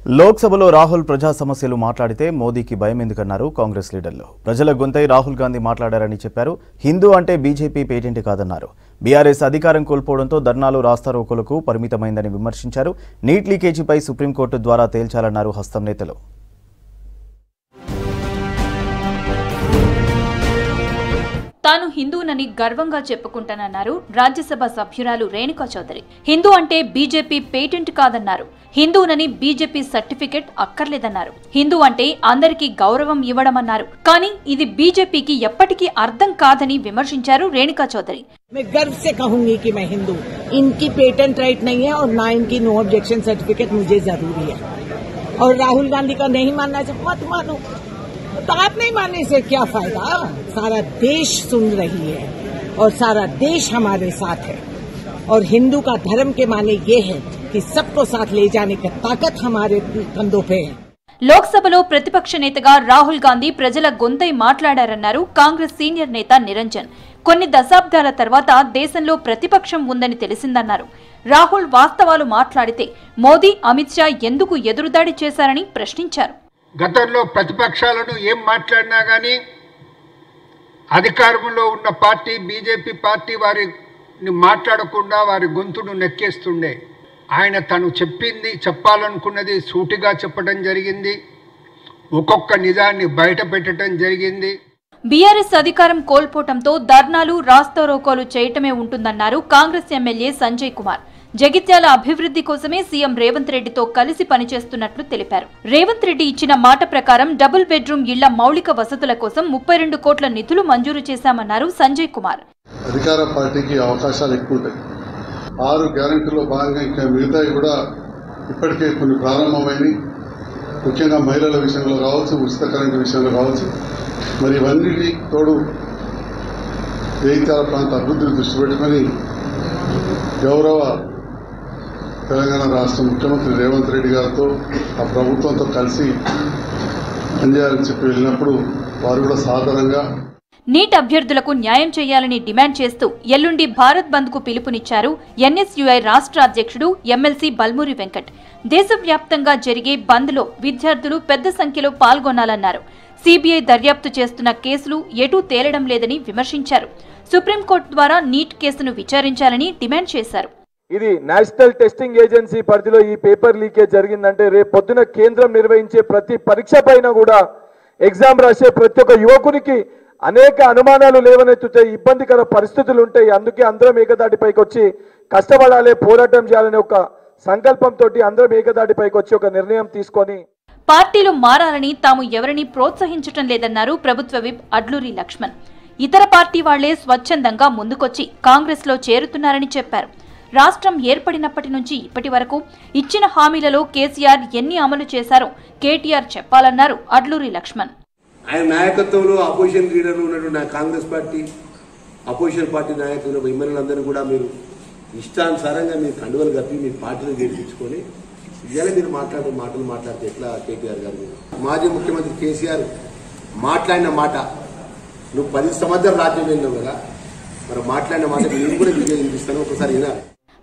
లోక్సభలో రాహుల్ ప్రజా సమస్యలు మాట్లాడితే మోదీకి భయం ఎందుకన్నారు కాంగ్రెస్ లీడర్లు. ప్రజల గొంతై రాహుల్ గాంధీ మాట్లాడారని చెప్పారు. హిందూ అంటే బీజేపీ పేటెంట్ కాదన్నారు. బీఆర్ఎస్ అధికారం కోల్పోవడంతో ధర్నాలు రాస్తారోకోలకు పరిమితమైందని విమర్శించారు. నీట్ లీకేజీపై సుప్రీంకోర్టు ద్వారా తేల్చాలన్నారు హస్తం నేతలు. తాను హిందూనని గర్వంగా చెప్పుకుంటానన్నారు రాజ్యసభ సభ్యురాలు రేణుకా చౌదరి. హిందూ అంటే బీజేపీ పేటెంట్ కాదన్నారు. హిందూనని బీజేపీ సర్టిఫికెట్ అక్కర్లేదన్నారు. హిందూ అంటే అందరికీ గౌరవం ఇవ్వడమన్నారు. కానీ ఇది బీజేపీకి ఎప్పటికీ అర్థం కాదని విమర్శించారు రేణుకా చౌదరి. मैं गर्व से कहूंगी कि मैं हिंदू, इनकी पेटेंट राइट नहीं है और ना इनकी नो ऑब्जेक्शन सर्टिफिकेट मुझे जरूरी है। और राहुल गांधी का नहीं मानना चाहिए, मत मानो, तो आप नहीं मानने से क्या फायदा। सारा देश सुन रही है और सारा देश हमारे साथ है और हिंदू का धर्म के माने ये है कि सबको साथ ले जाने की ताकत हमारे कंधों पे है। లోక్సభలో ప్రతిపక్ష నేతగా రాహుల్ గాంధీ ప్రజల గొంతై మాట్లాడారన్నారు కాంగ్రెస్ సీనియర్ నేత నిరంజన్. కొన్ని దశాబ్దాల తర్వాత దేశంలో ప్రతిపక్షం ఉందని తెలిసిందన్నారు. రాహుల్ వాస్తవాలు మాట్లాడితే మోదీ, అమిత్ షా ఎందుకు ఎదురుదాడి చేశారని ప్రశ్నించారు. గతంలో ప్రతిపక్షాలను ఏం మాట్లాడినా గానీ అధికారంలో ఉన్న పార్టీ బీజేపీ పార్టీ వారిని మాట్లాడకుండా వారి గొంతును నెక్కేస్తుండే. ఆయన తను చెప్పింది, చెప్పాలనుకున్నది సూటిగా చెప్పడం జరిగింది. ఒక్కొక్క నిజాన్ని బయట పెట్టడం జరిగింది. బీఆర్ఎస్ అధికారం కోల్పోవడంతో ధర్నాలు, రాస్తారోకోలు చేయటమే ఉంటుందన్నారు కాంగ్రెస్ ఎమ్మెల్యే సంజయ్ కుమార్. జగిత్యాల అభివృద్ధి కోసమే సీఎం రేవంత్ రెడ్డితో కలిసి పనిచేస్తున్నట్లు తెలిపారు. రేవంత్ రెడ్డి ఇచ్చిన మాట ప్రకారం డబుల్ బెడ్రూమ్ ఇళ్ల మౌలిక వసతుల కోసం 32 కోట్ల నిధులు మంజూరు చేశామన్నారు సంజయ్ కుమార్. అధికార పార్టీకి అవకాశాలు ఎక్కువ ఉంటాయి. 6 గ్యారెంటీలో భాగంగా ఇంకా మిగతాయి కూడా ఇప్పటికే కొన్ని ప్రారంభమైనవి. ముఖ్యంగా మహిళల విషయంలో కావచ్చు, ఉచిత కరెంటు విషయంలో కావచ్చు. మరి ఇవన్నిటి తోడు జగిత్యాల ప్రాంత అభివృద్ధిని దృష్టి పెట్టుకొని గౌరవ తెలంగాణ రాష్ట్ర ముఖ్యమంత్రి రేవంత్ రెడ్డి గారితో ఆ ప్రభుత్వంతో కలిసి పనిచేయాలని చెప్పి వెళ్ళినప్పుడు వారు కూడా సాధారణంగా నీట్ అభ్యర్థులకు న్యాయం చేయాలని డిమాండ్ చేస్తూ ఎల్లుండి భారత్ బంద్ కు పిలుపునిచ్చారు ఎన్ఎస్యుఐ రాష్ట్ర అధ్యక్షుడు ఎమ్మెల్సీ బల్మూరి వెంకట్. దేశవ్యాప్తంగా జరిగే బంద్ లో విద్యార్థులు పెద్ద సంఖ్యలో పాల్గొనాలన్నారు. సిబిఐ దర్యాప్తు చేస్తున్న కేసులు ఎటూ తేలడం లేదని విమర్శించారు. సుప్రీంకోర్టు ద్వారా నీట్ కేసును విచారించాలని డిమాండ్ చేశారు. ఇది నేషనల్ టెస్టింగ్ ఏజెన్సీ పరిధిలో ఈ పేపర్ లీకేజ్ జరిగిందంటే రేపు పొద్దున కేంద్రం నిర్వహించే ప్రతి పరీక్ష పైన కూడా ఎగ్జామ్ రాసే ప్రతి ఒక్క యువకునికి అనేక అనుమానాలు లేవనెత్తుతాయి, ఇబ్బందికర పరిస్థితులు ఉంటాయి. అందుకే అందరం ఏకదాటిపైకి వచ్చి కష్టపడాలి, పోరాటం చేయాలనే ఒక సంకల్పంతో అందరం ఏకదాటిపైకి వచ్చి ఒక నిర్ణయం తీసుకొని పార్టీలు మారాలని తాము ఎవరిని ప్రోత్సహించటం లేదన్నారు ప్రభుత్వ విప్ అడ్లూరి లక్ష్మణ్. ఇతర పార్టీ వాళ్లే స్వచ్ఛందంగా ముందుకొచ్చి కాంగ్రెస్ లో చేరుతున్నారని చెప్పారు. రాష్ట్రం ఏర్పడినప్పటి నుంచి ఇప్పటి వరకు ఇచ్చిన హామీలలో కేసీఆర్ ఎన్ని అమలు చేశారో కేటీఆర్ చెప్పాలన్నారు అడ్లూరి లక్ష్మణ్. ఆయన నాయకత్వంలో అపోజిషన్ లీడర్లు ఉన్నటువంటి కాంగ్రెస్ పార్టీ, అపోజిషన్ పార్టీ నాయకులు, ఎమ్మెల్యేలందరూ కూడా మీరు ఇష్టానుసారంగా మీరు కండువలు కప్పి మీ పార్టీలు గెలిపించుకొని ఇవాళ మీరు మాట్లాడితే ఎట్లా కేటీఆర్ గారు? మాజీ ముఖ్యమంత్రి కేసీఆర్ మాట్లాడిన మాట, నువ్వు 10 సంవత్సరాలు రాజ్యం వెళ్ళినావు కదా, మరి మాట్లాడిన మాట నేను కూడా మీకు వినిపిస్తాను, ఒకసారి వినాలి.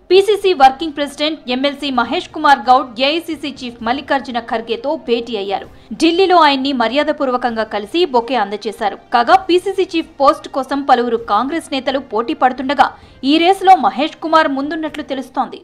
PCC working president MLC Mahesh Kumar Goud AICC chief Mallikarjuna ఖర్గేతో భేటీ అయ్యారు. ఢిల్లీలో ఆయన్ని మర్యాదపూర్వకంగా కలిసి బొకే అందజేశారు. కాగా పీసీసీ చీఫ్ పోస్ట్ కోసం పలువురు కాంగ్రెస్ నేతలు పోటీ పడుతుండగా ఈ రేసులో మహేష్ కుమార్ ముందున్నట్లు తెలుస్తోంది.